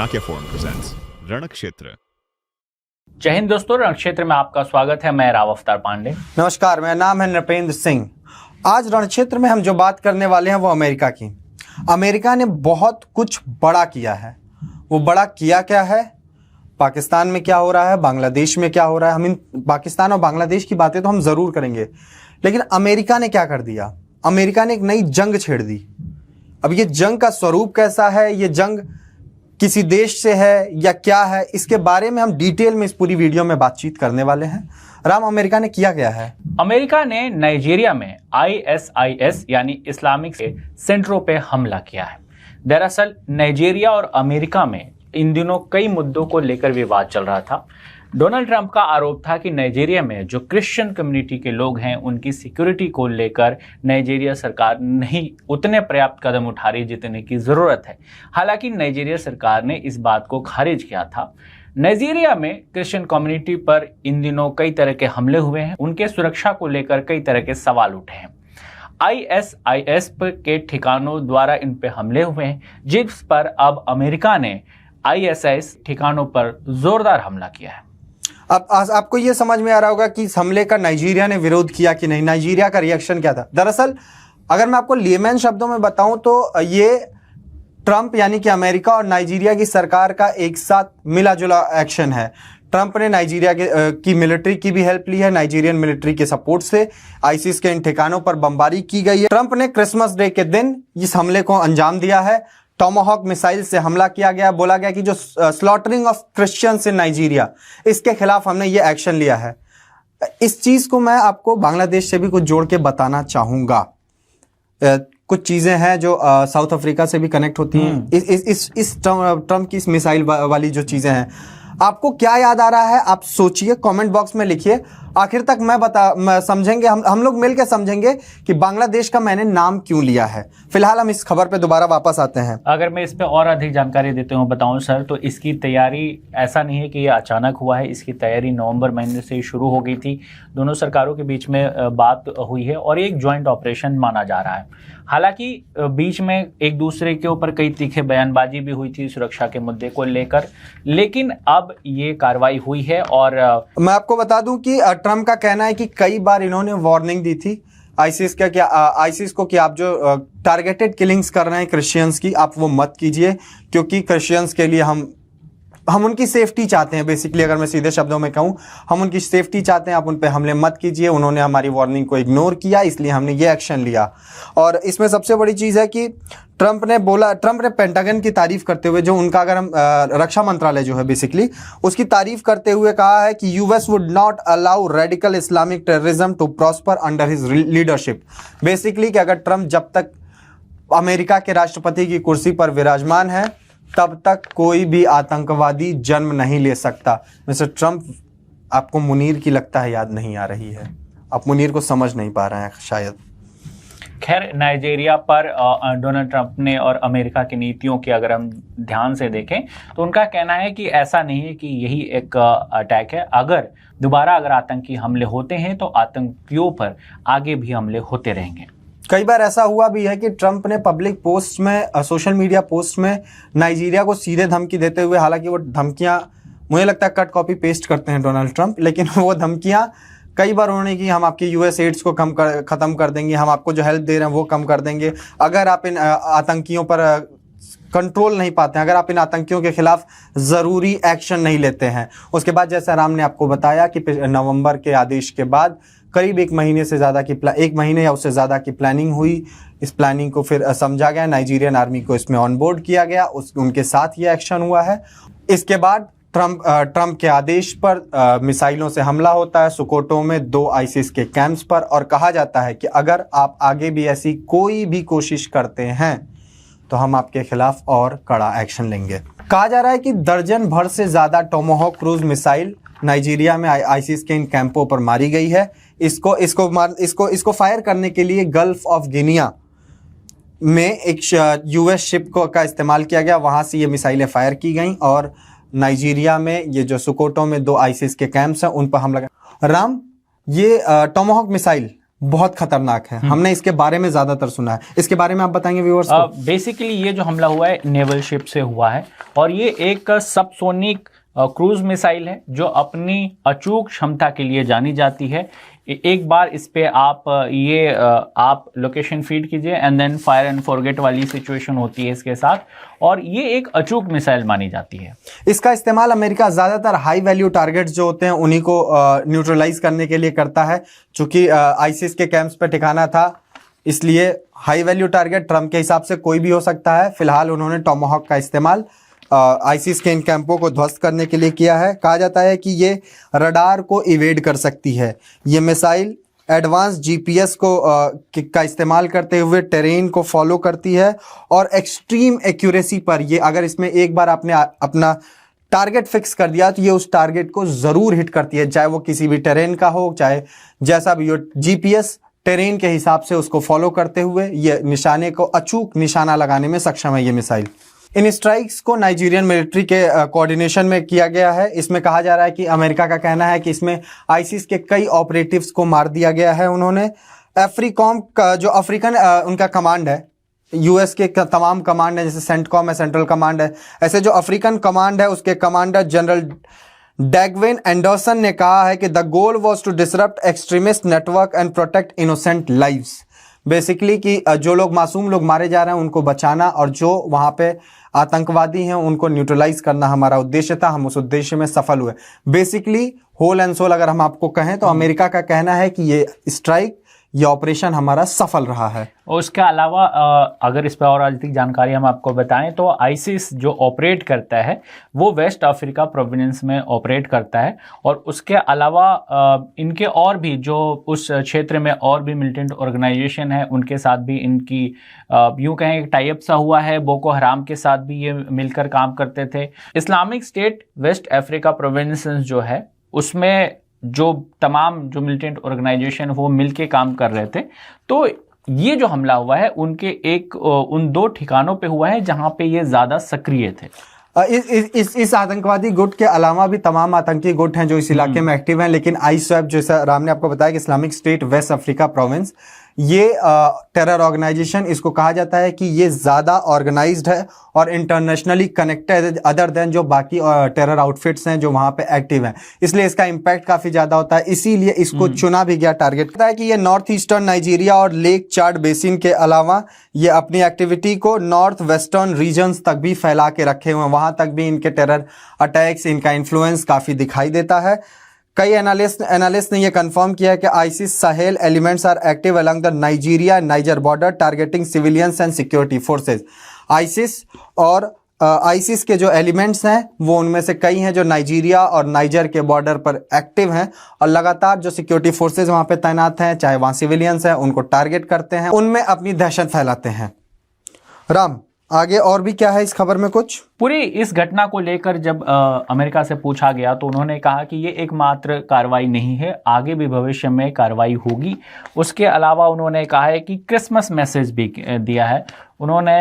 Chanakya Forum presents रणक्षेत्र। जय हिंद दोस्तों, रणक्षेत्र में आपका स्वागत है। मैं राव अवतार पांडे। नमस्कार, मेरा नाम है नृपेंद्र सिंह। आज रणक्षेत्र में हम जो बात करने वाले हैं वो अमेरिका की। अमेरिका ने बहुत कुछ बड़ा किया है। वो बड़ा किया क्या है? पाकिस्तान में क्या हो रहा है, बांग्लादेश में क्या हो रहा है, हम इन पाकिस्तान और बांग्लादेश की बातें तो हम ज़रूर करेंगे, लेकिन अमेरिका ने क्या कर दिया? अमेरिका ने एक नई जंग छेड़ दी। अब ये जंग का स्वरूप कैसा है, ये जंग किसी देश से है या क्या है, इसके बारे में हम डिटेल में इस पूरी वीडियो में बातचीत करने वाले हैं। राम, अमेरिका ने किया गया है। अमेरिका ने नाइजीरिया में ISIS यानी इस्लामिक सेंटरों पे हमला किया है। दरअसल नाइजीरिया और अमेरिका में इन दिनों कई मुद्दों को लेकर विवाद चल रहा था। डोनाल्ड ट्रंप का आरोप था कि नाइजीरिया में जो क्रिश्चियन कम्युनिटी के लोग हैं उनकी सिक्योरिटी को लेकर नाइजीरिया सरकार नहीं उतने पर्याप्त कदम उठा रही जितने की ज़रूरत है। हालांकि नाइजीरिया सरकार ने इस बात को खारिज किया था। नाइजीरिया में क्रिश्चियन कम्युनिटी पर इन दिनों कई तरह के हमले हुए हैं। उनके सुरक्षा को लेकर कई तरह के सवाल उठे हैं। ISIS के ठिकानों द्वारा इन पे हमले हुए हैं, जिस पर अब अमेरिका ने ISIS ठिकानों पर जोरदार हमला किया है। अब आपको ये समझ में आ रहा होगा कि इस हमले का नाइजीरिया ने विरोध किया कि नहीं, नाइजीरिया का रिएक्शन क्या था। दरअसल अगर मैं आपको लेमैन शब्दों में बताऊं तो ये ट्रंप यानी कि अमेरिका और नाइजीरिया की सरकार का एक साथ मिला जुला एक्शन है। ट्रंप ने नाइजीरिया की मिलिट्री की भी हेल्प ली है। नाइजीरियन मिलिट्री के सपोर्ट से आईसिस के इन ठिकानों पर बमबारी की गई है। ट्रंप ने क्रिसमस डे के दिन इस हमले को अंजाम दिया है। टोमाहॉक मिसाइल से हमला किया गया। बोला गया कि जो slaughtering of Christians in Nigeria, इसके खिलाफ हमने ये एक्शन लिया है। इस चीज को मैं आपको बांग्लादेश से भी कुछ जोड़ के बताना चाहूंगा। कुछ चीजें हैं जो साउथ अफ्रीका से भी कनेक्ट होती हैं। इस ट्रंप की इस मिसाइल वाली जो चीजें हैं, आपको क्या याद आ रहा है? आप सोचिए, कमेंट बॉक्स में लिखिए। आखिर तक मैं समझेंगे, हम लोग मिलकर समझेंगे कि बांग्लादेश का मैंने नाम क्यों लिया है। फिलहाल हम इस खबर पे दोबारा वापस आते हैं। अगर मैं इस पे और अधिक जानकारी देते हुए बताऊं सर, तो इसकी तैयारी ऐसा नहीं है कि ये अचानक हुआ है। इसकी तैयारी नवंबर महीने से शुरू हो गई थी। दोनों सरकारों के बीच में बात हुई है और एक ज्वाइंट ऑपरेशन माना जा रहा है। हालांकि बीच में एक दूसरे के ऊपर कई तीखे बयानबाजी भी हुई थी सुरक्षा के मुद्दे को लेकर, लेकिन अब ये कार्रवाई हुई है। और मैं आपको बता दूं कि ट्रंप का कहना है कि कई बार इन्होंने वार्निंग दी थी आईसिस को कि आप जो टारगेटेड किलिंग्स कर रहे हैं क्रिश्चियंस की, आप वो मत कीजिए, क्योंकि क्रिश्चियंस के लिए हम उनकी सेफ्टी चाहते हैं। बेसिकली अगर मैं सीधे शब्दों में कहूं, हम उनकी सेफ्टी चाहते हैं, आप उन पे हमले मत कीजिए। उन्होंने हमारी वार्निंग को इग्नोर किया, इसलिए हमने ये एक्शन लिया। और इसमें सबसे बड़ी चीज़ है कि ट्रंप ने पेंटागन की तारीफ करते हुए, जो उनका अगर हम रक्षा मंत्रालय जो है बेसिकली, उसकी तारीफ करते हुए कहा है कि US would not allow radical Islamic terrorism to prosper under his leadership. Basically कि अगर ट्रंप जब तक अमेरिका के राष्ट्रपति की कुर्सी पर विराजमान है, तब तक कोई भी आतंकवादी जन्म नहीं ले सकता। मिस्टर ट्रंप, आपको मुनीर की लगता है याद नहीं आ रही है। आप मुनीर को समझ नहीं पा रहे हैं शायद। खैर, नाइजीरिया पर डोनाल्ड ट्रंप ने और अमेरिका की नीतियों की अगर हम ध्यान से देखें तो उनका कहना है कि ऐसा नहीं है कि यही एक अटैक है। अगर दोबारा आतंकी हमले होते हैं तो आतंकियों पर आगे भी हमले होते रहेंगे। कई बार ऐसा हुआ भी है कि ट्रंप ने पब्लिक पोस्ट में, सोशल मीडिया पोस्ट में नाइजीरिया को सीधे धमकी देते हुए, हालांकि वो धमकियां मुझे लगता है कट कॉपी पेस्ट करते हैं डोनाल्ड ट्रंप, लेकिन वो धमकियां कई बार उन्होंने की, हम आपके यूएस एड्स को ख़त्म कर देंगे, हम आपको जो हेल्प दे रहे हैं वो कम कर देंगे, अगर आप इन आतंकियों पर कंट्रोल नहीं पाते हैं, अगर आप इन आतंकियों के खिलाफ ज़रूरी एक्शन नहीं लेते हैं। उसके बाद जैसा राम ने आपको बताया कि नवंबर के आदेश के बाद करीब एक महीने या उससे ज़्यादा की प्लानिंग हुई। इस प्लानिंग को फिर समझा गया, नाइजीरियन आर्मी को इसमें ऑन बोर्ड किया गया, उनके साथ ये एक्शन हुआ है। इसके बाद ट्रंप के आदेश पर मिसाइलों से हमला होता है सुकोटो में 2 आईसिस के कैंप्स पर, और कहा जाता है कि अगर आप आगे भी ऐसी कोई भी कोशिश करते हैं तो हम आपके खिलाफ और कड़ा एक्शन लेंगे। कहा जा रहा है कि दर्जन भर से ज़्यादा टोमाहॉक क्रूज मिसाइल नाइजीरिया में आईसिस के इन कैंपों पर मारी गई है। इसको फायर करने के लिए गल्फ ऑफ गिनिया में एक यूएस शिप का इस्तेमाल किया गया, वहां से ये मिसाइलें फायर की गईं और नाइजीरिया में ये जो सुकोटो में 2 आईसिस के कैंप्स हैं उन पर हमला। राम, ये टोमाहॉक मिसाइल बहुत खतरनाक है। हमने इसके बारे में ज्यादातर सुना है, इसके बारे में आप बताएंगे व्यूअर्स को? बेसिकली ये जो हमला हुआ है नेवल शिप से हुआ है और ये एक सबसोनिक क्रूज मिसाइल है जो अपनी अचूक क्षमता के लिए जानी जाती है। एक बार इस पे आप लोकेशन फीड कीजिए and then fire and forget वाली सिचुएशन होती है इसके साथ, और ये एक अचूक मिसाइल मानी जाती है। इसका इस्तेमाल अमेरिका ज्यादातर हाई वैल्यू टारगेट्स जो होते हैं उन्हीं को न्यूट्रलाइज करने के लिए करता है। चूंकि आईसिस के कैंप्स पे ठिकाना था, इसलिए हाई वैल्यू टारगेट ट्रम्प के हिसाब से कोई भी हो सकता है। फिलहाल उन्होंने टॉमाहॉक का इस्तेमाल आईसिस के इन कैंपों को ध्वस्त करने के लिए किया है। कहा जाता है कि ये रडार को इवेड कर सकती है। ये मिसाइल एडवांस जीपीएस का इस्तेमाल करते हुए टेरेन को फॉलो करती है और एक्सट्रीम एक्यूरेसी पर ये, अगर इसमें एक बार आपने अपना टारगेट फिक्स कर दिया तो ये उस टारगेट को जरूर हिट करती है, चाहे वो किसी भी टेरेन का हो, चाहे जैसा भी हो। जीपीएस टेरेन के हिसाब से उसको फॉलो करते हुए ये निशाने को अचूक निशाना लगाने में सक्षम है ये मिसाइल। इन स्ट्राइक्स को नाइजीरियन मिलिट्री के कोऑर्डिनेशन में किया गया है। इसमें कहा जा रहा है कि अमेरिका का कहना है कि इसमें आईसिस के कई ऑपरेटिव्स को मार दिया गया है। उन्होंने अफ्रीकॉम का जो अफ्रीकन उनका कमांड है, यूएस के तमाम कमांड है, जैसे सेंटकॉम है, सेंट्रल कमांड है, ऐसे जो अफ्रीकन कमांड है उसके कमांडर जनरल डैगविन एंडरसन ने कहा है कि the goal was to disrupt extremist network and protect innocent lives. Basically कि जो लोग मासूम लोग मारे जा रहे हैं उनको बचाना और जो वहां पे आतंकवादी हैं उनको न्यूट्रलाइज करना हमारा उद्देश्य था। हम उस उद्देश्य में सफल हुए। बेसिकली होल एंड सोल अगर हम आपको कहें तो अमेरिका का कहना है कि ये स्ट्राइक, ये ऑपरेशन हमारा सफल रहा है। और उसके अलावा अगर इस पर और अधिक जानकारी हम आपको बताएं तो आईसिस जो ऑपरेट करता है वो वेस्ट अफ्रीका प्रोविंस में ऑपरेट करता है, और उसके अलावा इनके और भी जो उस क्षेत्र में और भी मिलिटेंट ऑर्गेनाइजेशन है उनके साथ भी इनकी यूँ कहें टाई अप सा हुआ है। बोको हराम के साथ भी ये मिलकर काम करते थे। Islamic State West Africa province जो है उसमें जो तमाम जो मिलिटेंट ऑर्गेनाइजेशन वो मिलके काम कर रहे थे। तो ये जो हमला हुआ है उन दो ठिकानों पे हुआ है जहां पे ये ज्यादा सक्रिय थे। इस आतंकवादी गुट के अलावा भी तमाम आतंकी गुट हैं जो इस इलाके में एक्टिव हैं, लेकिन आईएसआईएस जैसा राम ने आपको बताया कि Islamic State West Africa province, ये टेरर ऑर्गेनाइजेशन, इसको कहा जाता है कि ये ज्यादा ऑर्गेनाइज्ड है और इंटरनेशनली कनेक्टेड अदर देन जो बाकी टेरर आउटफिट्स हैं जो वहां पे एक्टिव हैं, इसलिए इसका इंपैक्ट काफी ज्यादा होता है। इसीलिए इसको चुना भी गया टारगेट। पता है कि ये नॉर्थ ईस्टर्न नाइजीरिया और लेक चाड बेसिन के अलावा ये अपनी एक्टिविटी को नॉर्थ वेस्टर्न रीजन्स तक भी फैला के रखे हुए हैं। वहां तक भी इनके टेरर अटैक्स, इनका इन्फ्लुएंस काफी दिखाई देता है। कई एनालिस्ट ने यह कंफर्म किया है कि ISIS Sahel elements are active along the Nigeria Niger border targeting civilians and security forces. ISIS के जो एलिमेंट्स हैं वो उनमें से कई हैं जो नाइजीरिया और नाइजर के बॉर्डर पर एक्टिव हैं और लगातार जो सिक्योरिटी फोर्सेस वहां पे तैनात हैं, चाहे वहां सिविलियंस हैं, उनको टारगेट करते हैं, उनमें अपनी दहशत फैलाते हैं। राम, आगे और भी क्या है इस खबर में? कुछ पूरी इस घटना को लेकर जब अमेरिका से पूछा गया तो उन्होंने कहा कि ये एकमात्र कार्रवाई नहीं है, आगे भी भविष्य में कार्रवाई होगी। उसके अलावा उन्होंने कहा है कि क्रिसमस मैसेज भी दिया है उन्होंने।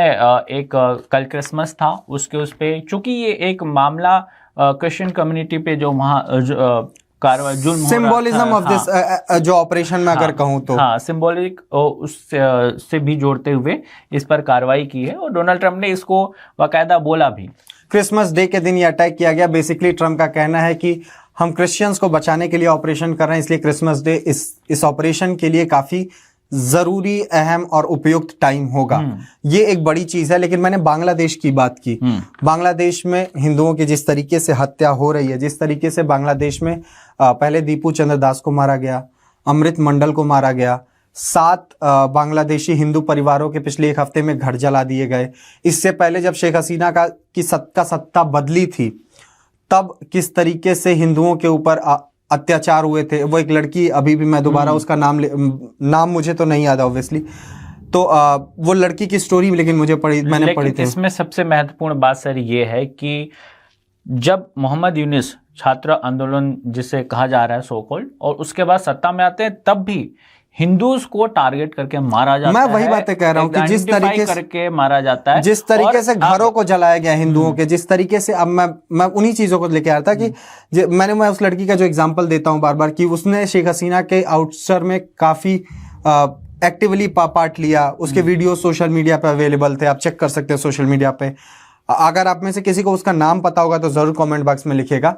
कल क्रिसमस था, उस पे चूंकि ये एक मामला क्रिश्चियन कम्युनिटी पे जो वहाँ सिंबोलिज्म ऑफ दिस जो ऑपरेशन में अगर कहूं तो सिंबॉलिक उससे भी जोड़ते हुए इस पर कार्रवाई की है और डोनाल्ड ट्रंप ने इसको बाकायदा बोला भी। क्रिसमस डे के दिन ये अटैक किया गया। बेसिकली ट्रंप का कहना है कि हम क्रिश्चियंस को बचाने के लिए ऑपरेशन कर रहे हैं, इसलिए क्रिसमस डे इस ऑपरेशन के लिए काफी जरूरी, अहम और उपयुक्त टाइम होगा। ये एक बड़ी चीज है। लेकिन मैंने बांग्लादेश की बात की। बांग्लादेश में हिंदुओं की जिस तरीके से हत्या हो रही है, जिस तरीके से बांग्लादेश में पहले दीपू चंद्र दास को मारा गया, अमृत मंडल को मारा गया, 7 बांग्लादेशी हिंदू परिवारों के पिछले एक हफ्ते में घर जला दिए गए। इससे पहले जब शेख हसीना की सत्ता बदली थी तब किस तरीके से हिंदुओं के ऊपर अत्याचार हुए थे। वो एक लड़की, अभी भी मैं दोबारा उसका नाम मुझे तो नहीं याद ऑब्वियसली, तो वो लड़की की स्टोरी लेकिन मैंने पढ़ी थी। इसमें सबसे महत्वपूर्ण बात सर ये है कि जब मोहम्मद यूनिस छात्र आंदोलन जिसे कहा जा रहा है सो कॉल्ड, और उसके बाद सत्ता में आते हैं तब भी हिंदूज को टारगेट करके मारा जाता है। मैं वही बातें कह रहा हूँ कि जिस तरीके करके मारा जाता है, जिस तरीके से घरों को जलाया गया हिंदुओं के, जिस तरीके से, अब मैं उन्हीं चीजों को लेके आ रहा था कि मैं उस लड़की का जो एग्जांपल देता हूँ बार बार कि उसने शेख हसीना के आउटस्टर में काफी एक्टिवली पार्ट लिया, उसके वीडियो सोशल मीडिया पे अवेलेबल थे, आप चेक कर सकते हैं सोशल मीडिया पे। अगर आप में से किसी को उसका नाम पता होगा तो ज़रूर कमेंट बॉक्स में लिखिएगा।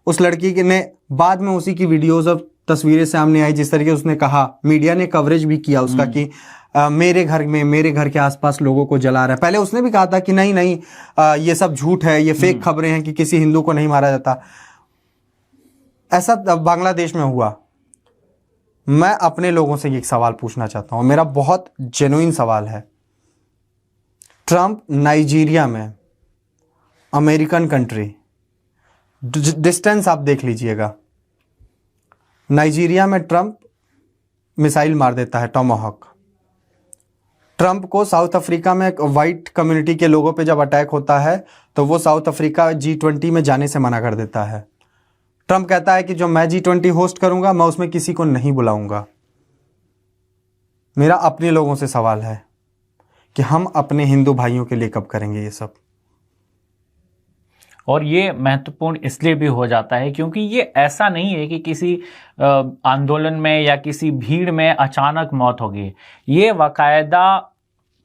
उस लड़की ने बाद में उसी की वीडियोस और तस्वीरें सामने आई, जिस तरीके उसने कहा, मीडिया ने कवरेज भी किया उसका कि मेरे घर के आसपास लोगों को जला रहा है। पहले उसने भी कहा था कि नहीं नहीं ये सब झूठ है, ये फेक खबरें हैं कि किसी हिंदू को नहीं मारा जाता। ऐसा बांग्लादेश में हुआ। मैं अपने लोगों से एक सवाल पूछना चाहता हूं, मेरा बहुत जेन्युइन सवाल है। ट्रंप नाइजीरिया में, अमेरिकन कंट्री, डिस्टेंस आप देख लीजिएगा, नाइजीरिया में ट्रंप मिसाइल मार देता है, टोमाहॉक। ट्रंप को साउथ अफ्रीका में एक वाइट कम्युनिटी के लोगों पे जब अटैक होता है तो वो साउथ अफ्रीका G20 में जाने से मना कर देता है। ट्रंप कहता है कि जो मैं G20 होस्ट करूंगा मैं उसमें किसी को नहीं बुलाऊंगा। मेरा अपने लोगों से सवाल है कि हम अपने हिंदू भाइयों के लिए कब करेंगे ये सब। और ये महत्वपूर्ण इसलिए भी हो जाता है क्योंकि ये ऐसा नहीं है कि किसी आंदोलन में या किसी भीड़ में अचानक मौत हो गई। ये बाकायदा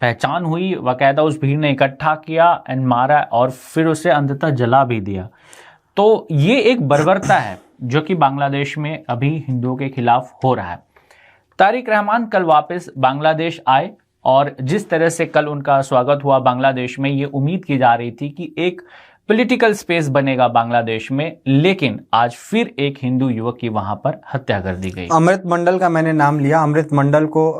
पहचान हुई, बाकायदा उस भीड़ ने इकट्ठा किया एंड मारा और फिर उसे अंततः जला भी दिया। तो ये एक बर्बरता है जो कि बांग्लादेश में अभी हिंदुओं के खिलाफ हो रहा है। तारिक रहमान कल वापस बांग्लादेश आए और जिस तरह से कल उनका स्वागत हुआ बांग्लादेश में, ये उम्मीद की जा रही थी कि एक पॉलिटिकल स्पेस बनेगा बांग्लादेश में, लेकिन आज फिर एक हिंदू युवक की वहां पर हत्या कर दी गई। अमृत मंडल का मैंने नाम लिया। अमृत मंडल को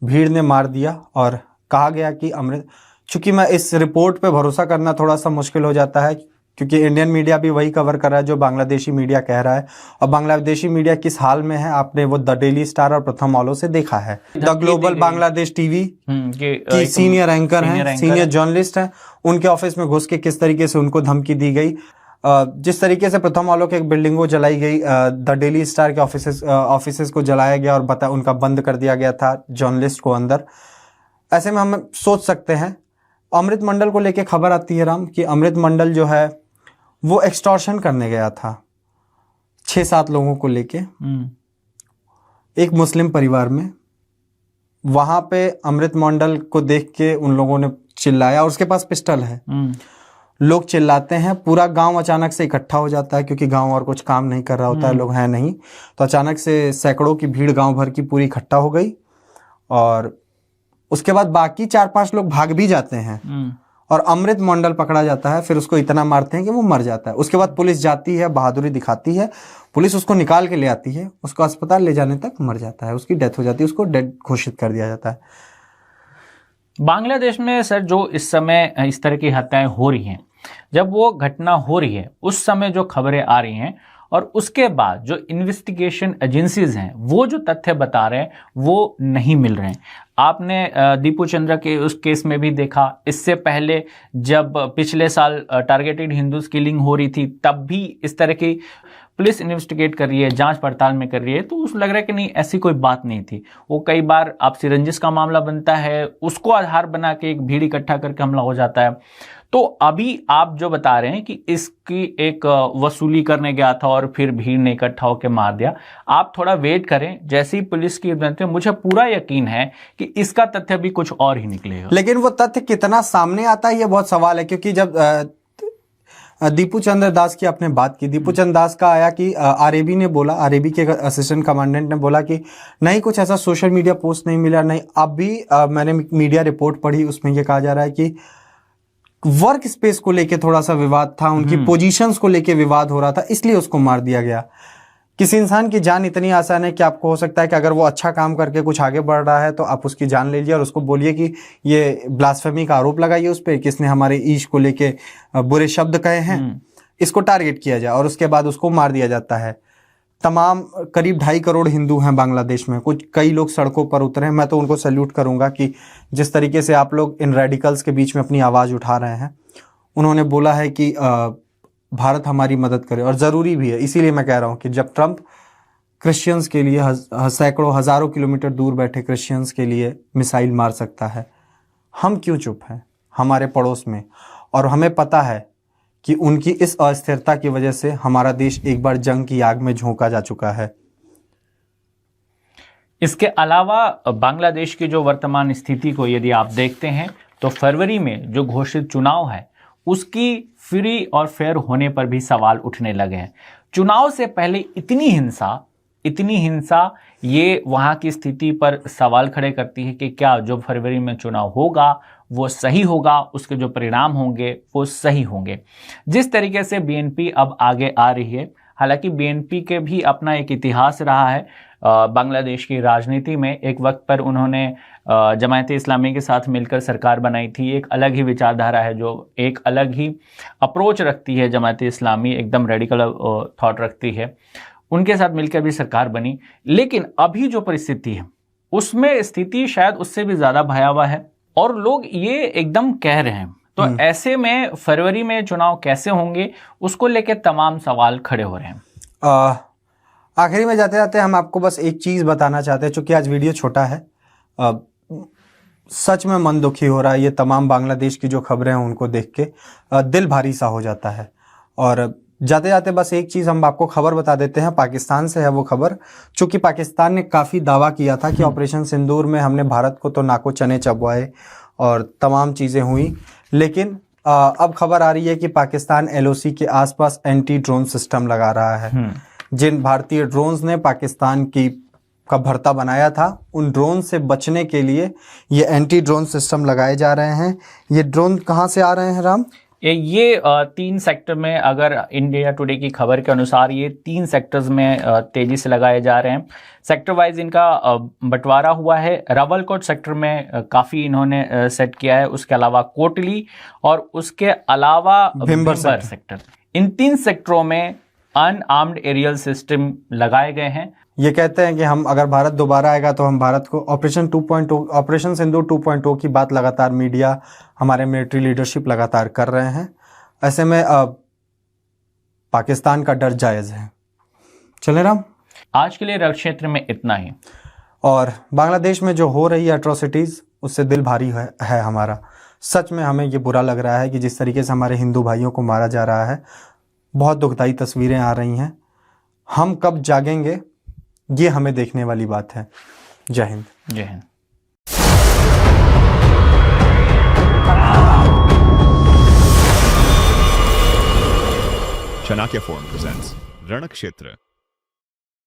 भीड़ ने मार दिया और कहा गया कि चूंकि मैं इस रिपोर्ट पे भरोसा करना थोड़ा सा मुश्किल हो जाता है क्योंकि इंडियन मीडिया भी वही कवर कर रहा है जो बांग्लादेशी मीडिया कह रहा है। और बांग्लादेशी मीडिया किस हाल में है आपने वो द डेली स्टार और प्रथम ऑलो से देखा है। द ग्लोबल बांग्लादेश टीवी की सीनियर एंकर हैं, सीनियर जर्नलिस्ट हैं, उनके ऑफिस में घुस के किस तरीके से उनको धमकी दी गई, जिस तरीके से प्रथम ऑलो के एक बिल्डिंग को जलाई गई, द डेली स्टार के ऑफिसेस को जलाया गया और उनका बंद कर दिया गया था जर्नलिस्ट को अंदर। ऐसे में हम सोच सकते हैं अमृत मंडल को लेके खबर आती है राम कि अमृत मंडल जो है वो एक्सटॉर्शन करने गया था 6-7 लोगों को लेके एक मुस्लिम परिवार में। वहां पे अमृत मंडल को देख के उन लोगों ने चिल्लाया और उसके पास पिस्टल है। लोग चिल्लाते हैं, पूरा गांव अचानक से इकट्ठा हो जाता है क्योंकि गांव और कुछ काम नहीं कर रहा होता है, लोग हैं नहीं, तो अचानक से सैकड़ों की भीड़ गांव भर की पूरी इकट्ठा हो गई और उसके बाद बाकी 4-5 लोग भाग भी जाते हैं और अमृत मंडल पकड़ा जाता है। फिर उसको इतना मारते हैं कि वो मर जाता है। उसके बाद पुलिस जाती है, बहादुरी दिखाती है, पुलिस उसको निकाल के ले आती है, उसको अस्पताल ले जाने तक मर जाता है, उसकी डेथ हो जाती है, उसको डेड घोषित कर दिया जाता है। बांग्लादेश में सर जो इस समय इस तरह की हत्याएं हो रही हैं, जब वो घटना हो रही है उस समय जो खबरें आ रही हैं और उसके बाद जो इन्वेस्टिगेशन एजेंसीज हैं वो जो तथ्य बता रहे हैं वो नहीं मिल रहे हैं। आपने दीपू चंद्रा के उस केस में भी देखा, इससे पहले जब पिछले साल टारगेटेड हिंदूज किलिंग हो रही थी तब भी इस तरह की पुलिस इन्वेस्टिगेट कर रही है, जांच पड़ताल में कर रही है, तो उस लग रहा है कि नहीं ऐसी कोई बात नहीं थी। वो कई बार आपसी रंजिश का मामला बनता है, उसको आधार बना के एक भीड़ इकट्ठा करके हमला हो जाता है। तो अभी आप जो बता रहे हैं कि इसकी एक वसूली करने गया था और फिर भीड़ ने इकट्ठा होकर मार दिया, आप थोड़ा वेट करें, जैसे ही पुलिस की बनते मुझे पूरा यकीन है कि इसका तथ्य भी कुछ और ही निकलेगा। लेकिन वो तथ्य कितना सामने आता है ये बहुत सवाल है, क्योंकि जब दीपू चंद्र दास की आपने बात की, दीपू चंद्र दास का आया कि आरएबी ने बोला, आरएबी के असिस्टेंट कमांडेंट ने बोला कि नहीं कुछ ऐसा सोशल मीडिया पोस्ट नहीं मिला, नहीं। अभी मैंने मीडिया रिपोर्ट पढ़ी, उसमें ये कहा जा रहा है कि वर्क स्पेस को लेके थोड़ा सा विवाद था, उनकी पोजीशंस को लेके विवाद हो रहा था, इसलिए उसको मार दिया गया। किसी इंसान की जान इतनी आसान है कि आपको हो सकता है कि अगर वो अच्छा काम करके कुछ आगे बढ़ रहा है तो आप उसकी जान ले लीजिए और उसको बोलिए कि ये ब्लास्फेमी का आरोप लगाइए उस पर, किसने हमारे ईश को लेके बुरे शब्द कहे हैं, इसको टारगेट किया जाए और उसके बाद उसको मार दिया जाता है। तमाम करीब 2.5 करोड़ हिंदू हैं बांग्लादेश में, कई लोग सड़कों पर उतरे हैं। मैं तो उनको सैल्यूट करूंगा कि जिस तरीके से आप लोग इन रेडिकल्स के बीच में अपनी आवाज़ उठा रहे हैं। उन्होंने बोला है कि भारत हमारी मदद करे और ज़रूरी भी है। इसीलिए मैं कह रहा हूं कि जब ट्रंप क्रिश्चियंस के लिए सैकड़ों हज़ारों किलोमीटर दूर बैठे क्रिश्चियंस के लिए मिसाइल मार सकता है, हम क्यों चुप हैं हमारे पड़ोस में? और हमें पता है कि उनकी इस अस्थिरता की वजह से हमारा देश एक बार जंग की आग में झोंका जा चुका है। इसके अलावा बांग्लादेश की जो वर्तमान स्थिति को यदि आप देखते हैं तो फरवरी में जो घोषित चुनाव है उसकी फ्री और फेयर होने पर भी सवाल उठने लगे हैं। चुनाव से पहले इतनी हिंसा ये वहाँ की स्थिति पर सवाल खड़े करती है कि क्या जो फरवरी में चुनाव होगा वो सही होगा, उसके जो परिणाम होंगे वो सही होंगे। जिस तरीके से बीएनपी अब आगे आ रही है, हालांकि बीएनपी के भी अपना एक इतिहास रहा है बांग्लादेश की राजनीति में। एक वक्त पर उन्होंने जमायत इस्लामी के साथ मिलकर सरकार बनाई थी। एक अलग ही विचारधारा है, जो एक अलग ही अप्रोच रखती है जमायत इस्लामी, एकदम रेडिकल थॉट रखती है। उनके साथ मिलकर भी सरकार बनी, लेकिन अभी जो परिस्थिति है उसमें स्थिति शायद उससे भी ज़्यादा भयावह है और लोग ये एकदम कह रहे हैं। तो ऐसे में फरवरी में चुनाव कैसे होंगे उसको लेकर तमाम सवाल खड़े हो रहे हैं। आखिरी में जाते जाते हम आपको बस एक चीज़ बताना चाहते हैं, चूँकि आज वीडियो छोटा है। सच में मन दुखी हो रहा है ये तमाम बांग्लादेश की जो खबरें हैं उनको देख के, दिल भारी सा हो जाता है। और जाते जाते बस एक चीज़ हम आपको खबर बता देते हैं, पाकिस्तान से है वो खबर। चूँकि पाकिस्तान ने काफ़ी दावा किया था कि ऑपरेशन सिंदूर में हमने भारत को तो नाको चने चबवाए और तमाम चीज़ें हुई, लेकिन अब खबर आ रही है कि पाकिस्तान एलओसी के आसपास एंटी ड्रोन सिस्टम लगा रहा है। जिन भारतीय ड्रोन्स ने पाकिस्तान का भरता बनाया था, उन ड्रोन से बचने के लिए ये एंटी ड्रोन सिस्टम लगाए जा रहे हैं। ये ड्रोन कहाँ से आ रहे हैं राम? ये 3 सेक्टर में, अगर इंडिया टुडे की खबर के अनुसार ये 3 सेक्टर्स में तेजी से लगाए जा रहे हैं। सेक्टर वाइज इनका बंटवारा हुआ है। रावलकोट सेक्टर में काफ़ी इन्होंने सेट किया है, उसके अलावा कोटली और उसके अलावा भिंबर सेक्टर। इन 3 सेक्टरों में अनआर्म्ड एरियल सिस्टम लगाए गए हैं। ये कहते हैं कि हम अगर भारत दोबारा आएगा तो हम भारत को ऑपरेशन सिंदूर 2.0 की बात लगातार मीडिया, हमारे मिलिट्री लीडरशिप लगातार कर रहे हैं। ऐसे में पाकिस्तान का डर जायज़ है। चले राम, आज के लिए रण क्षेत्र में इतना ही। और बांग्लादेश में जो हो रही है एट्रोसिटीज़, उससे दिल भारी है हमारा। सच में हमें ये बुरा लग रहा है कि जिस तरीके से हमारे हिंदू भाइयों को मारा जा रहा है, बहुत दुखदाई तस्वीरें आ रही हैं। हम कब जागेंगे ये हमें देखने वाली बात है। जय हिंद। जय हिंद। Chanakya forum presents रणक्षेत्र।